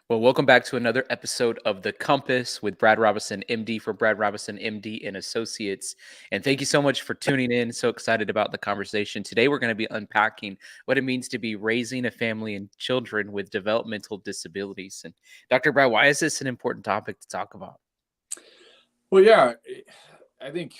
Well, welcome back to another episode of The Compass with Brad Robison, MD, for Brad Robison, MD and Associates. And thank you so much for tuning in. So excited about the conversation. Today, we're going to be unpacking what it means to be raising a family and children with developmental disabilities. And Dr. Brad, why is this an important topic to talk about? Well, yeah, I think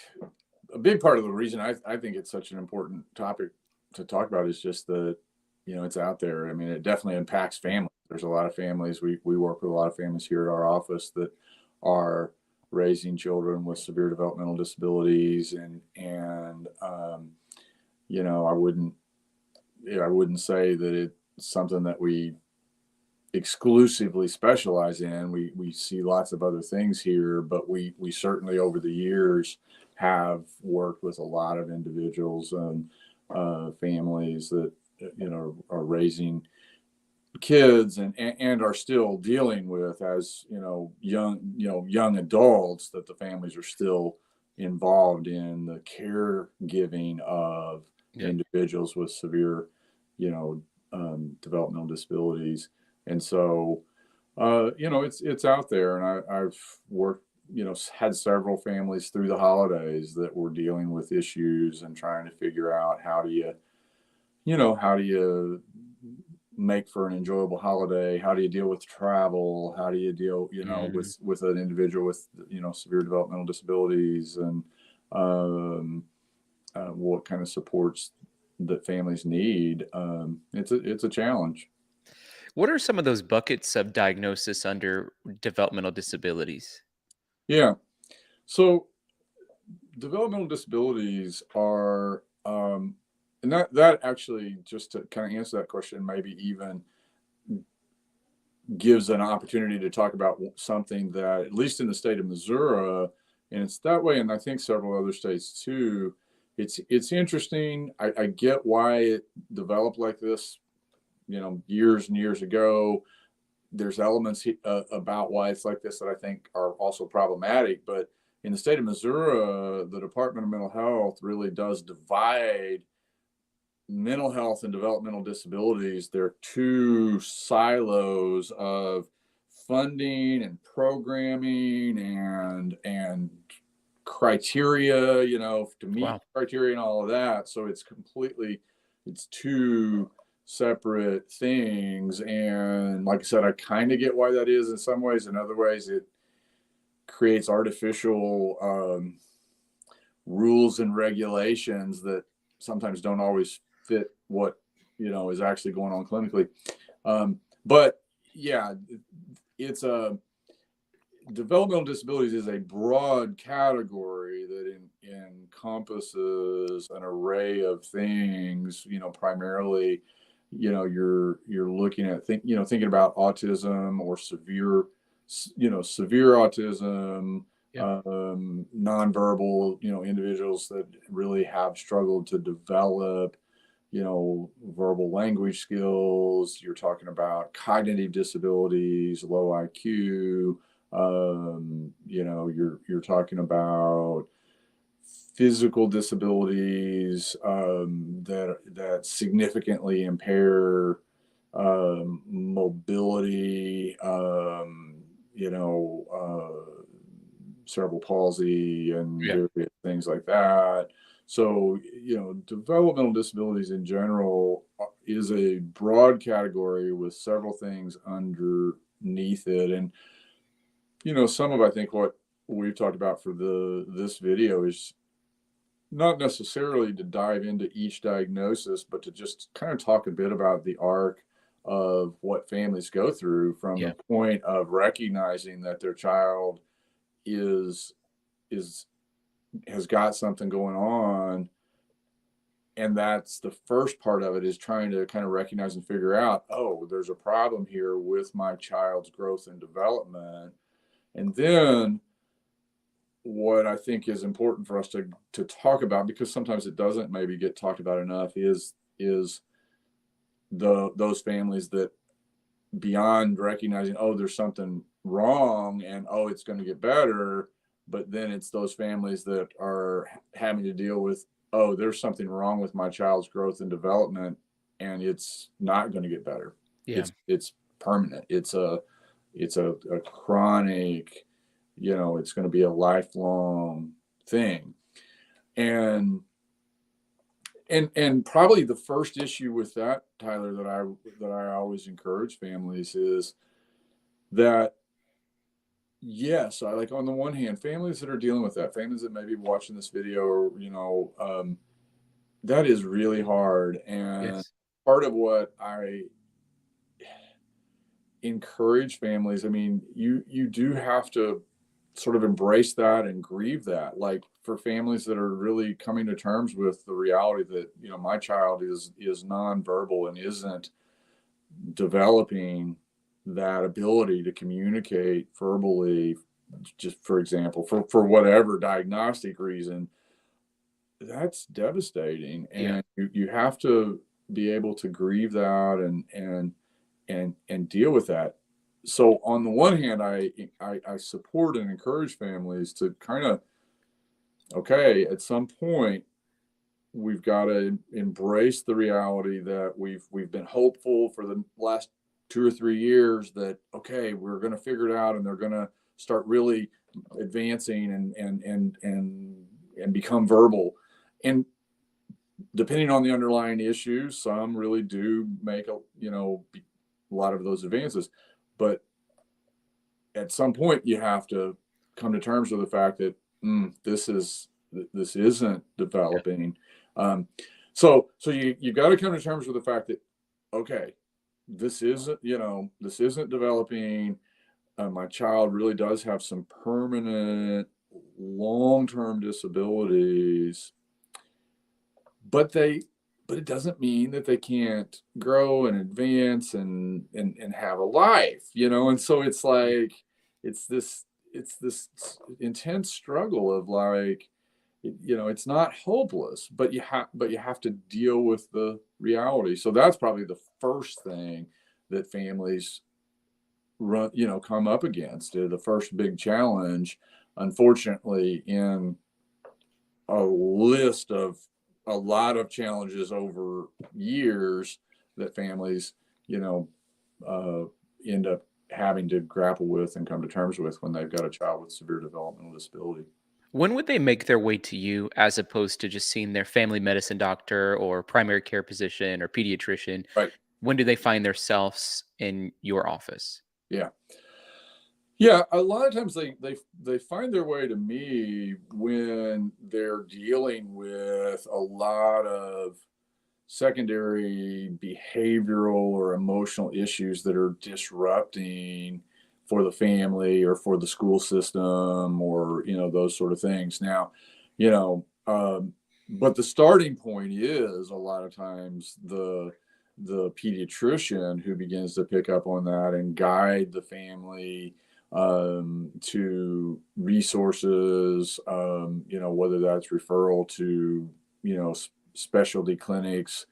a big part of the reason I think it's such an important topic to talk about is just that, it's out there. I mean, it definitely impacts families. There's a lot of families. We work with a lot of families here at our office that are raising children with severe developmental disabilities. I wouldn't say that it's something that we exclusively specialize in. We see lots of other things here, but we certainly over the years have worked with a lot of individuals and families that are raising kids and are still dealing with, as young adults, that the families are still involved in the caregiving of Yeah. individuals with severe developmental disabilities. And so it's out there, and I've worked, had several families through the holidays that were dealing with issues and trying to figure out how do you make for an enjoyable holiday? How do you deal with travel? How do you deal, Mhm. with an individual with, severe developmental disabilities, and what kind of supports that families need? It's a challenge. What are some of those buckets of diagnosis under developmental disabilities? Yeah. So developmental disabilities are, and that actually, just to kind of answer that question, maybe even gives an opportunity to talk about something that, at least in the state of Missouri, and it's that way, and I think several other states too. It's interesting. I get why it developed like this, years and years ago. There's elements about why it's like this that I think are also problematic. But in the state of Missouri, the Department of Mental Health really does divide mental health and developmental disabilities. They're two silos of funding and programming and criteria, to meet Wow. criteria and all of that. So it's two separate things. And like I said, I kind of get why that is in some ways. In other ways, it creates artificial rules and regulations that sometimes don't always fit what is actually going on clinically. But yeah, it's a developmental disabilities is a broad category that encompasses an array of things. Primarily, you're looking at thinking about autism or severe autism, Yeah. nonverbal, individuals that really have struggled to develop, verbal language skills. You're talking about cognitive disabilities, low IQ. You're talking about physical disabilities that significantly impair mobility, cerebral palsy and Yeah. various things like that. So, developmental disabilities in general is a broad category with several things underneath it. And, some of, I think, what we've talked about for this video is not necessarily to dive into each diagnosis, but to just kind of talk a bit about the arc of what families go through from the Yeah. point of recognizing that their child is is has got something going on. And that's the first part of it, is trying to kind of recognize and figure out, oh, there's a problem here with my child's growth and development. And then what I think is important for us to talk about, because sometimes it doesn't maybe get talked about enough, is those families that, beyond recognizing, oh, there's something wrong and, oh, it's going to get better, but then it's those families that are having to deal with, oh, there's something wrong with my child's growth and development, and it's not going to get better. Yeah. It's permanent. It's a it's a chronic, it's going to be a lifelong thing. And probably the first issue with that, Tyler, that I always encourage families is that, yes, I like, on the one hand, families that are dealing with that, families that may be watching this video, or that is really hard. And Yes. part of what I encourage families, I mean, you do have to sort of embrace that and grieve that. Like, for families that are really coming to terms with the reality that, my child is nonverbal and isn't developing that ability to communicate verbally, just for example, for whatever diagnostic reason, that's devastating. Yeah. And you have to be able to grieve that and deal with that. So on the one hand, I support and encourage families to kind of, okay, at some point we've got to embrace the reality that we've been hopeful for the last 2 or 3 years that, okay, we're going to figure it out and they're going to start really advancing and become verbal. And depending on the underlying issues, some really do make a lot of those advances. But at some point, you have to come to terms with the fact that this isn't developing. So you got to come to terms with the fact that, okay, this isn't developing. My child really does have some permanent, long-term disabilities, but it doesn't mean that they can't grow and advance and have a life, and so it's like, it's this intense struggle of, like, it's not hopeless, but you have to deal with the reality. So that's probably the first thing that families come up against, the first big challenge, unfortunately, in a list of a lot of challenges over years that families, you know, uh, end up having to grapple with and come to terms with when they've got a child with severe developmental disability. When would they make their way to you as opposed to just seeing their family medicine doctor or primary care physician or pediatrician? Right. When do they find themselves in your office? Yeah. Yeah, a lot of times they find their way to me when they're dealing with a lot of secondary behavioral or emotional issues that are disrupting for the family or for the school system, or those sort of things. Now, you know but the starting point is a lot of times the pediatrician who begins to pick up on that and guide the family to resources, whether that's referral to specialty clinics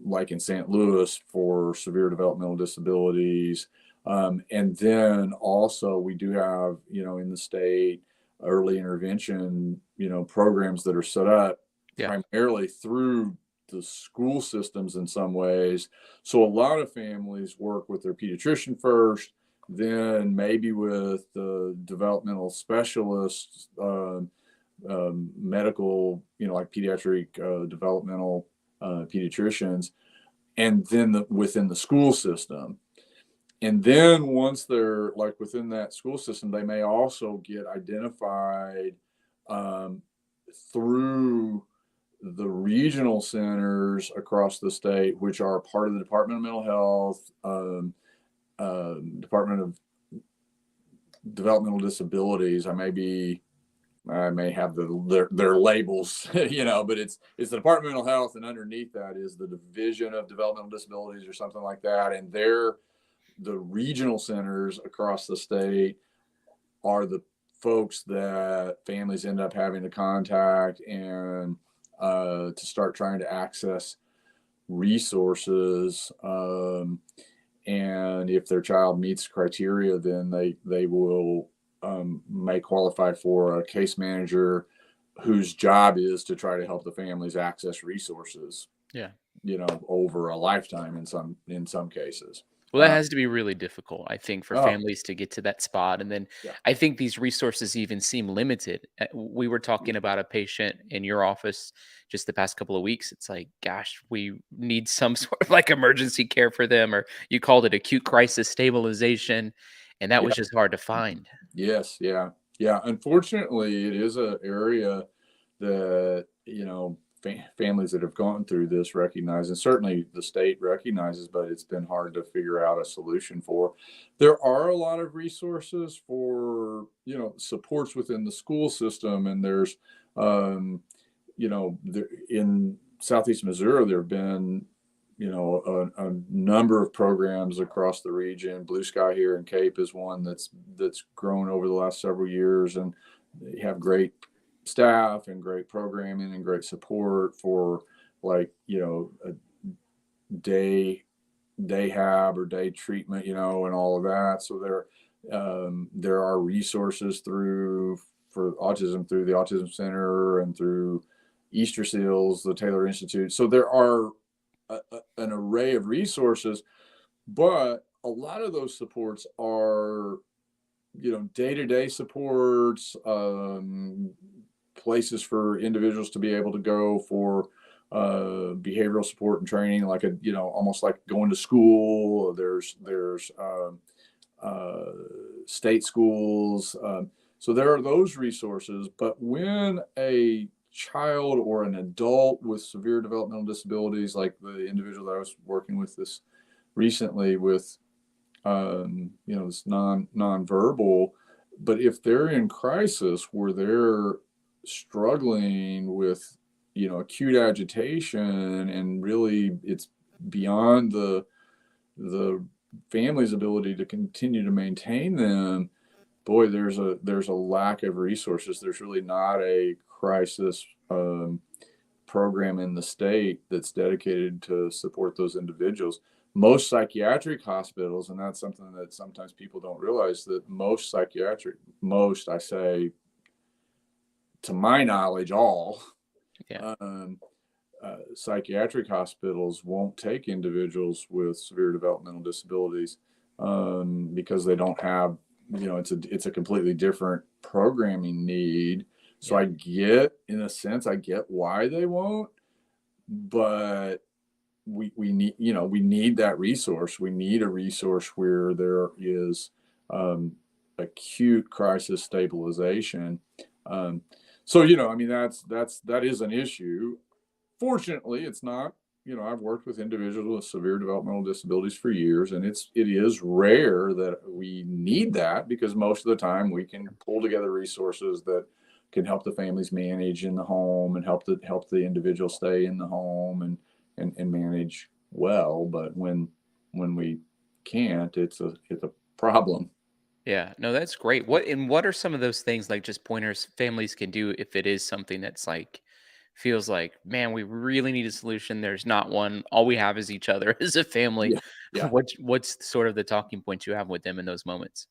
like in St. Louis for severe developmental disabilities. And then also we do have, in the state, early intervention, programs that are set up Yeah. primarily through the school systems in some ways. So a lot of families work with their pediatrician first, then maybe with the developmental specialists, medical, like pediatric developmental pediatricians, and then within the school system. And then once they're like within that school system, they may also get identified um, through the regional centers across the state, which are part of the Department of Mental Health, Department of Developmental Disabilities. I may have their labels, but it's the Department of Mental Health, and underneath that is the Division of Developmental Disabilities or something like that. And the regional centers across the state are the folks that families end up having to contact and to start trying to access resources. And if their child meets criteria, then they will may qualify for a case manager whose job is to try to help the families access resources, Yeah. over a lifetime in some cases. Well, that has to be really difficult, I think, for Oh, families to get to that spot, and then yeah. I think these resources even seem limited. We were talking about a patient in your office just the past couple of weeks. It's like, gosh, we need some sort of like emergency care for them, or you called it acute crisis stabilization, and that Yeah. was just hard to find. Yes. Yeah. Yeah. Unfortunately, it is an area that, families that have gone through this recognize, and certainly the state recognizes, but it's been hard to figure out a solution for. There are a lot of resources for, supports within the school system, and there's, in Southeast Missouri, there have been, a number of programs across the region. Blue Sky here in Cape is one that's grown over the last several years, and they have great staff and great programming and great support for, like, a day hab or day treatment, and all of that. So there are resources for autism through the Autism Center and through Easter Seals, the Taylor Institute. So there are an array of resources, but a lot of those supports are, day-to-day supports, places for individuals to be able to go for behavioral support and training, like almost like going to school. There's uh, state schools. So there are those resources. But when a child or an adult with severe developmental disabilities, like the individual that I was working with this recently with, this nonverbal, but if they're in crisis where they're struggling with, acute agitation, and really it's beyond the family's ability to continue to maintain them, boy, there's a lack of resources. There's really not a crisis program in the state that's dedicated to support those individuals. Most psychiatric hospitals, and that's something that sometimes people don't realize, that most, I say, to my knowledge, all Yeah. um, psychiatric hospitals won't take individuals with severe developmental disabilities, because they don't have, it's a completely different programming need. So Yeah. in a sense, I get why they won't, but we need that resource. We need a resource where there is acute crisis stabilization. Um, so, I mean, that is an issue. Fortunately, it's not. I've worked with individuals with severe developmental disabilities for years, and it is rare that we need that, because most of the time we can pull together resources that can help the families manage in the home and help the individual stay in the home and manage well. But when we can't, it's a problem. Yeah, no, that's great. What are some of those things, like just pointers families can do if it is something that's like feels like, man, we really need a solution. There's not one. All we have is each other as a family. Yeah, yeah. What's sort of the talking points you have with them in those moments?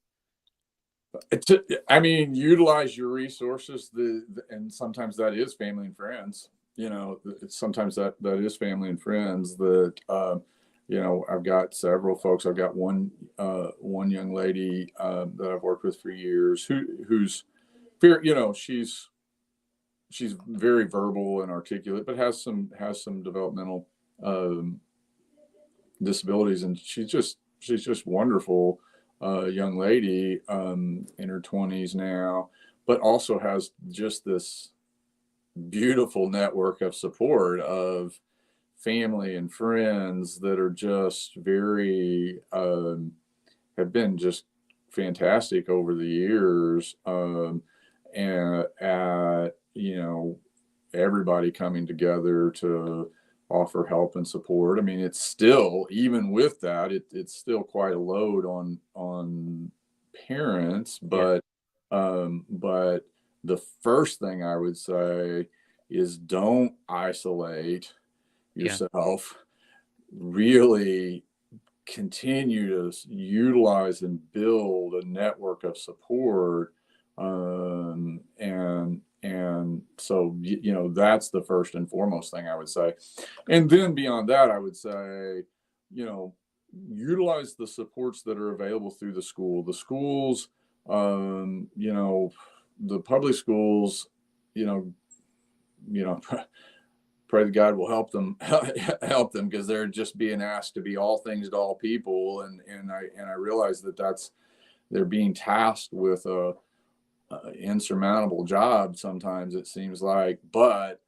I mean, utilize your resources. And sometimes that is family and friends. Sometimes that is family and friends. I've got several folks. I've got one young lady that I've worked with for years, who's very, she's very verbal and articulate, but has some developmental um, disabilities, and she's just wonderful young lady, in her 20s now, but also has just this beautiful network of support of family and friends that are just very have been just fantastic over the years, and everybody coming together to offer help and support. I mean, it's still, even with that, it's still quite a load on parents, Yeah, but the first thing I would say is, don't isolate yeah, yourself. Really continue to utilize and build a network of support, and so that's the first and foremost thing I would say. And then beyond that, I would say, you know utilize the supports that are available through the school. The schools, you know, the public schools, you know, you know, pray that God will help them help them, because they're just being asked to be all things to all people, and I realize that they're being tasked with a insurmountable job sometimes, it seems like, but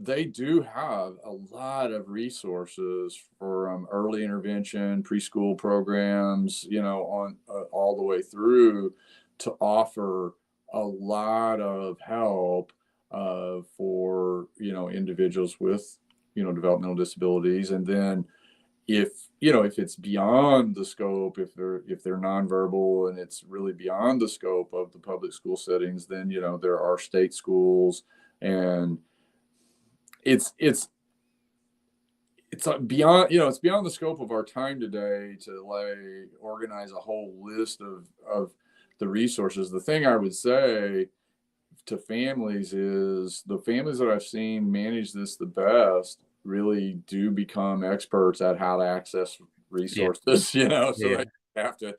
they do have a lot of resources for early intervention, preschool programs, you know, on all the way through, to offer a lot of help for, you know, individuals with, you know, developmental disabilities. And then if, you know, if it's beyond the scope, if they're nonverbal and it's really beyond the scope of the public school settings, then, you know, there are state schools, and it's beyond, you know, it's beyond the scope of our time today to like organize a whole list of the resources. The thing I would say to families is, the families that I've seen manage this the best really do become experts at how to access Yeah. resources, you know, so Yeah. they have to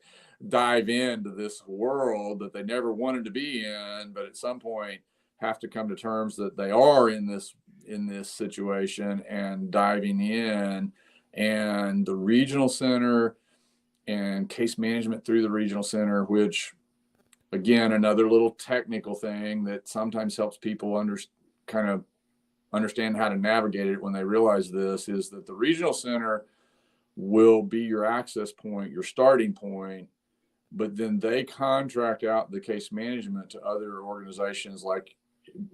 dive into this world that they never wanted to be in, but at some point have to come to terms that they are in this situation and diving in. And the regional center and case management through the regional center, which, again, another little technical thing that sometimes helps people kind of understand how to navigate it when they realize this, is that the regional center will be your access point, your starting point, but then they contract out the case management to other organizations. Like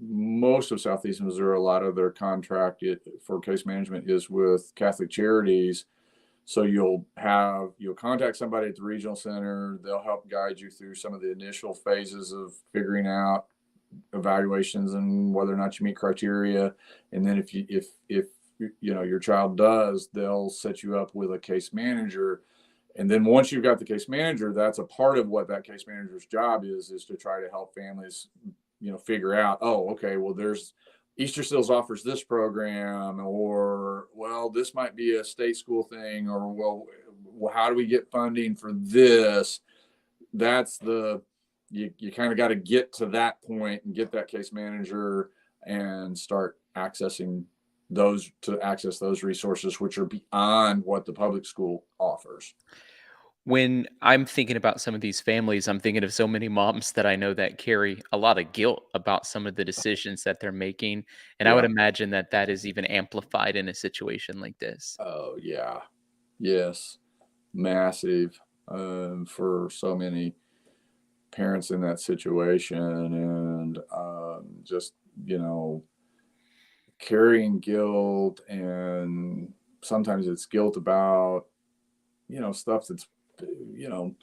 most of Southeast Missouri, a lot of their contract for case management is with Catholic Charities. So you'll contact somebody at the regional center. They'll help guide you through some of the initial phases of figuring out evaluations and whether or not you meet criteria. And then if you know your child does, they'll set you up with a case manager. And then once you've got the case manager, that's a part of what that case manager's job is to try to help families, you know, figure out, oh, okay, well, there's Easter Seals offers this program, or, well, this might be a state school thing, or, well, how do we get funding for this? That's you kind of got to get to that point and get that case manager and start accessing those resources, which are beyond what the public school offers. When I'm thinking about some of these families, I'm thinking of so many moms that I know that carry a lot of guilt about some of the decisions that they're making, and I would Yeah. imagine that that is even amplified in a situation like this. Oh, yeah. Yes. Massive, for so many parents in that situation. And just, you know, carrying guilt, and sometimes it's guilt about, you know, stuff that's, you know,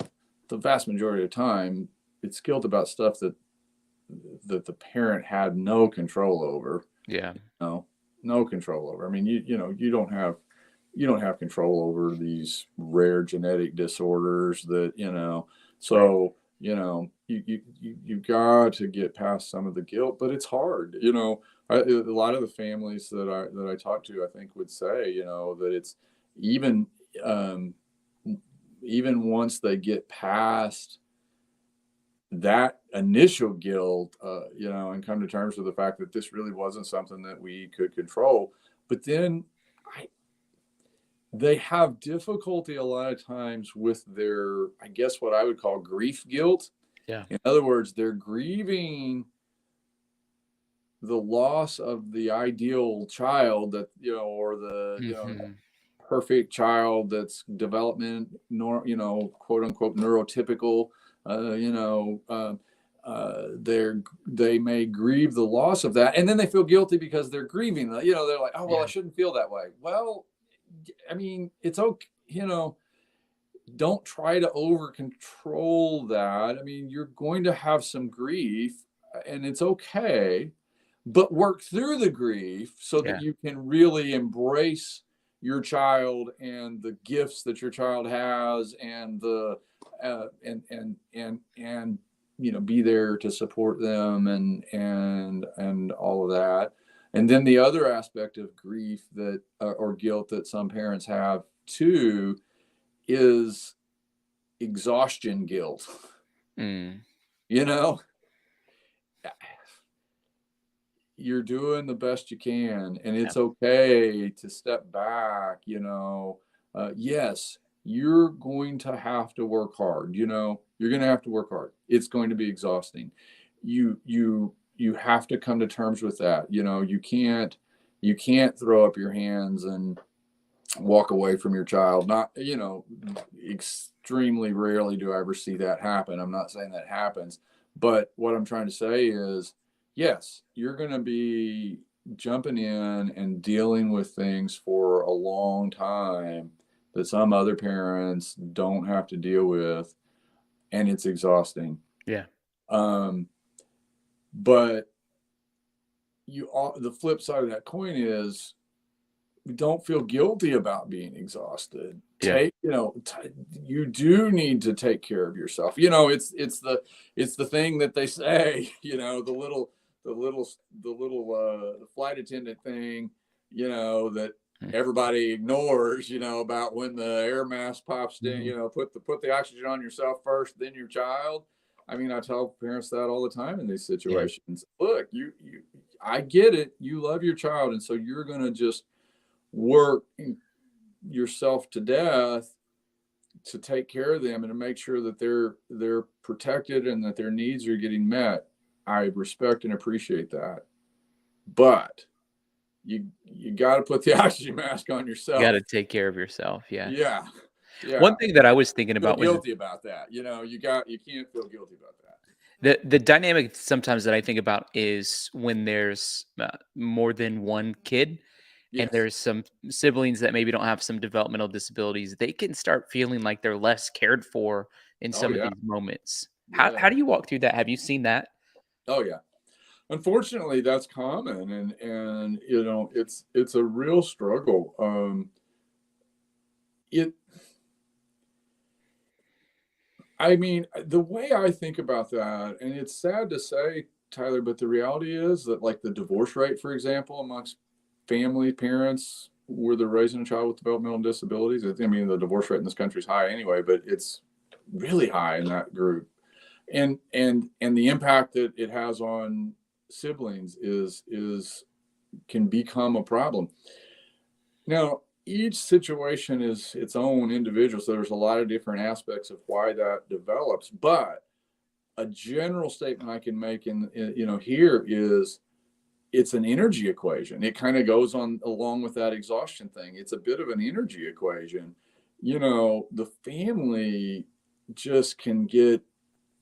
the vast majority of the time, it's guilt about stuff that the parent had no control over. Yeah. No, no control over. I mean, you know, you don't have control over these rare genetic disorders that, you know. Right. So, you know, you got to get past some of the guilt, but it's hard. You know, a lot of the families that I talk to, I think, would say, you know, that it's even um, even once they get past that initial guilt, you know, and come to terms with the fact that this really wasn't something that we could control. But then I, they have difficulty a lot of times with their, I guess, what I would call grief guilt. Yeah. In other words, they're grieving the loss of the ideal child that, you know, or the, you know, Mhm. perfect child that's development, you know, quote unquote neurotypical, you know, they may grieve the loss of that, and then they feel guilty because they're grieving. You know, they're like, oh well, I Yeah. shouldn't feel that way. Well, I mean, it's okay. You know, don't try to over control that. I mean, you're going to have some grief, and it's okay, but work through the grief so that Yeah. you can really embrace your child and the gifts that your child has, and the and you know, be there to support them, and all of that. And then the other aspect of grief that or guilt that some parents have too is exhaustion guilt. Mm. You know, you're doing the best you can, and Yeah. it's okay to step back. Yes, you're going to have to work hard. You're going to have to work hard. It's going to be exhausting. You have to come to terms with that. You can't throw up your hands and walk away from your child. Not, extremely rarely do I ever see that happen. I'm not saying that happens, but what I'm trying to say is, yes, you're going to be jumping in and dealing with things for a long time that some other parents don't have to deal with, and it's exhausting. Yeah. Um, but the flip side of that coin is, don't feel guilty about being exhausted. Yeah. You do need to take care of yourself. It's the thing that they say, the flight attendant thing, that Mm. everybody ignores, about when the air mask pops in, Mhm. put the oxygen on yourself first, then your child. I mean, I tell parents that all the time in these Yeah. situations. Look, I get it. You love your child, and so you're going to just work yourself to death to take care of them and to make sure that they're protected and that their needs are getting met. I respect and appreciate that, but you got to put the oxygen mask on You gotta yourself. take care of yourself, yeah. Yeah, One yeah. thing that I was thinking Feel about was guilty about that. You can't feel guilty about that. the dynamic sometimes that I think about is when there's, more than one kid and Yes. there's some siblings that maybe don't have some developmental disabilities, they can start feeling like they're less cared for in Oh some of yeah. these moments. Yeah. How do you walk through that? Have you seen that? Oh yeah. Unfortunately, that's common, and it's a real struggle. It I mean, the way I think about that, and it's sad to say, Tyler, but the reality is that, like, the divorce rate, for example, amongst family parents where they're raising a child with developmental disabilities, I mean, the divorce rate in this country is high anyway, but it's really high in that group. And the impact that it has on siblings is can become a problem. Now, each situation is its own individual, so there's a lot of different aspects of why that develops. But a general statement I can make here is, it's an energy equation. It kind of goes on along with that exhaustion thing. It's a bit of an energy equation. The family just can get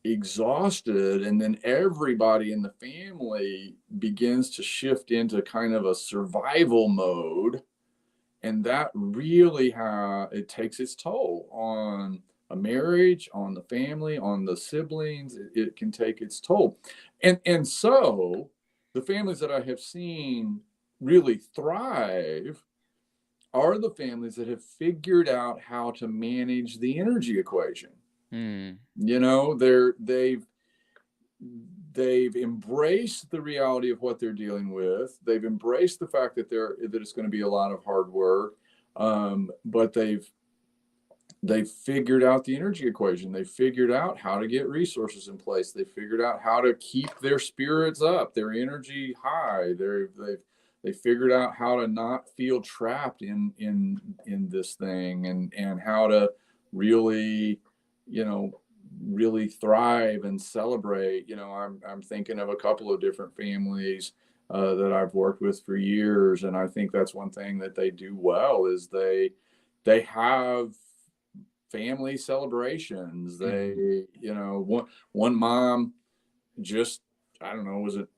exhausted, and then everybody in the family begins to shift into kind of a survival mode, and that really it takes its toll on a marriage, on the family, on the siblings. It can take its toll, and so the families that I have seen really thrive are the families that have figured out how to manage the energy equation. Mm, They've embraced the reality of what they're dealing with. They've embraced the fact that it's going to be a lot of hard work, but they've figured out the energy equation. They figured out how to get resources in place. They figured out how to keep their spirits up, their energy high. They figured out how to not feel trapped in this thing, and how to really, you know, really thrive and celebrate. I'm thinking of a couple of different families that I've worked with for years, and I think that's one thing that they do well is they have family celebrations. mhm. One mom just, I don't know, was it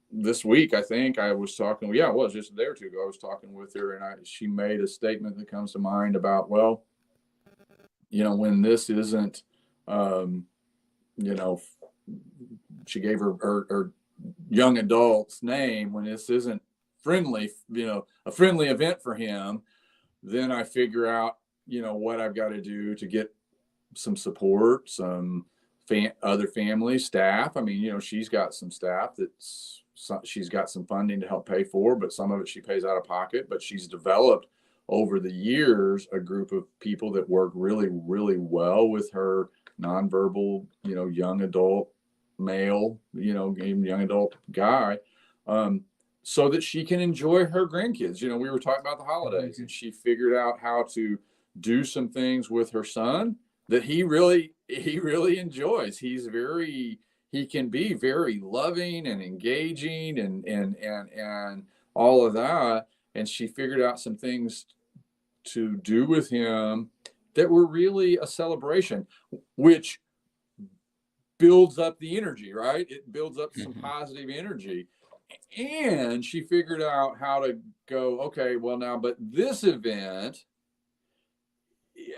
this week? I think I was talking. Yeah, it was just a day or two ago. I was talking with her, and she made a statement that comes to mind about, well, when this isn't, um, you know, she gave her young adult's name, when this isn't friendly, a friendly event for him, then I figure out, what I've got to do to get some support, some other family staff. I mean, she's got some staff she's got some funding to help pay for, but some of it she pays out of pocket. But she's developed over the years a group of people that work really, really well with her nonverbal, young adult male, even young adult guy, so that she can enjoy her grandkids. We were talking about the holidays, Mhm. and she figured out how to do some things with her son that he really enjoys. He can be very loving and engaging and all of that. And she figured out some things to do with him that were really a celebration, which builds up the energy, right? It builds up some Mhm. positive energy. And she figured out how to go, okay, well, now, but this event,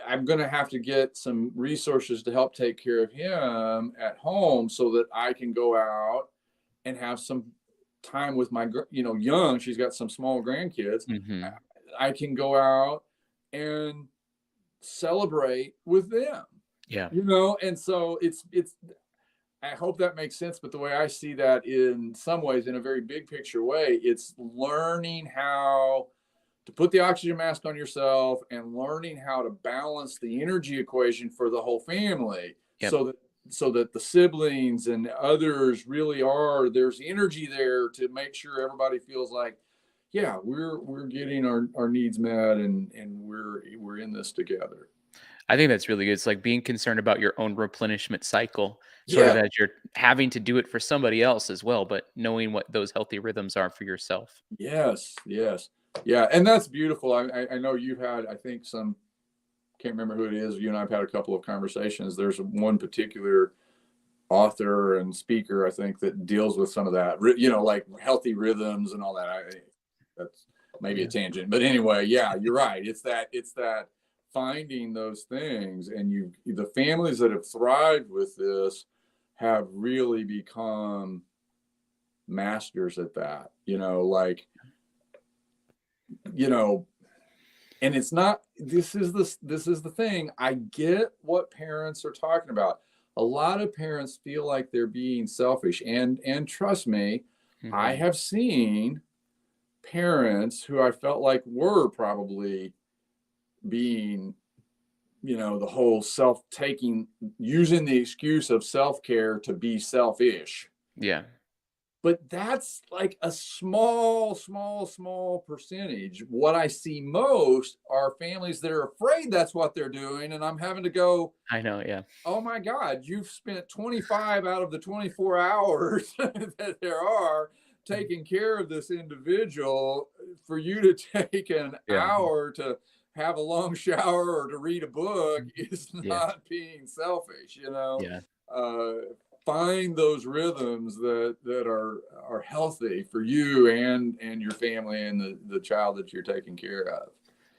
I'm going to have to get some resources to help take care of him at home so that I can go out and have some time with my, young, she's got some small grandkids. Mhm. I can go out and celebrate with them, Yeah. and so it's I hope that makes sense. But the way I see that, in some ways, in a very big picture way, it's learning how to put the oxygen mask on yourself and learning how to balance the energy equation for the whole family, Yep. so that the siblings and others really are, there's energy there to make sure everybody feels like, yeah, we're getting our needs met, and we're in this together. I think that's really good. It's like being concerned about your own replenishment cycle, sort of Yeah. as you're having to do it for somebody else as well, but knowing what those healthy rhythms are for yourself. Yes, yes. Yeah, and that's beautiful. I know you've had, I think, some, can't remember who it is. You and I've had a couple of conversations. There's one particular author and speaker, I think, that deals with some of that, like healthy rhythms and all that. That's maybe a Yeah. tangent, but anyway, yeah, you're right. It's that finding those things, and the families that have thrived with this have really become masters at that. Like, you know, and it's not, this is the thing. I get what parents are talking about. A lot of parents feel like they're being selfish, and trust me, I Mhm. have seen parents who I felt like were probably being, the whole self-taking, using the excuse of self-care to be selfish. Yeah. But that's like a small, small, small percentage. What I see most are families that are afraid that's what they're doing. And I'm having to go, I know, yeah. oh my God, you've spent 25 out of the 24 hours that there are Mhm. taking care of this individual. For you to take an Yeah. hour to have a long shower or to read a book Mhm. is Yeah. not being selfish. Yeah. Uh, find those rhythms that are healthy for you and your family and the child that you're taking care of.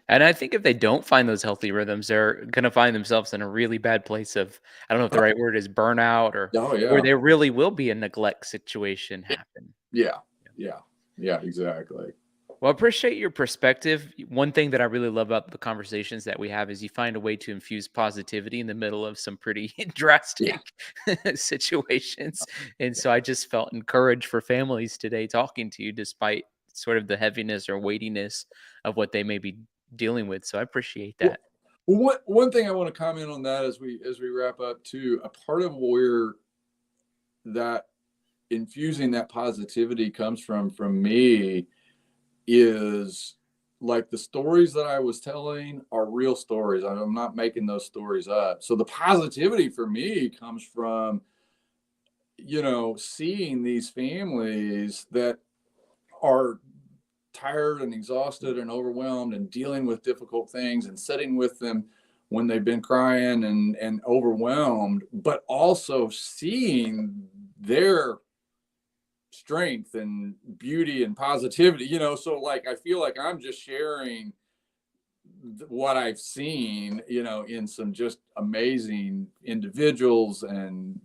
And I think if they don't find those healthy rhythms, they're gonna find themselves in a really bad place of, I don't know if the right word is burnout, or Oh where yeah. there really will be a neglect situation happen. Yeah. Yeah. Yeah. Yeah, exactly. Well, I appreciate your perspective. One thing that I really love about the conversations that we have is you find a way to infuse positivity in the middle of some pretty Yeah. drastic situations. And so I just felt encouraged for families today talking to you despite sort of the heaviness or weightiness of what they may be dealing with. So I appreciate Well, that. one thing I want to comment on that as we wrap up too, a part of where that infusing that positivity comes from me is, like, the stories that I was telling are real stories. I'm not making those stories up. So the positivity for me comes from, seeing these families that are tired and exhausted and overwhelmed and dealing with difficult things, and sitting with them when they've been crying and overwhelmed, but also seeing their strength and beauty and positivity. So, like, I feel like I'm just sharing what I've seen, in some just amazing individuals, and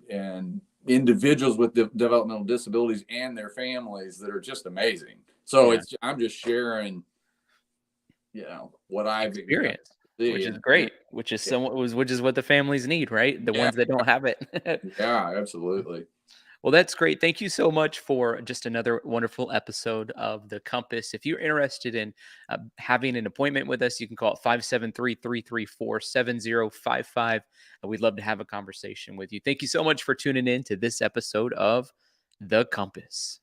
individuals with developmental disabilities and their families that are just amazing. So Yeah. I'm just sharing, what I've got Experience, to see. which is And great, which is yeah, which is what the families need, right? The yeah, ones that don't have it. yeah, absolutely. Well, that's great. Thank you so much for just another wonderful episode of The Compass. If you're interested in having an appointment with us, you can call it 573-334-7055. We'd love to have a conversation with you. Thank you so much for tuning in to this episode of The Compass.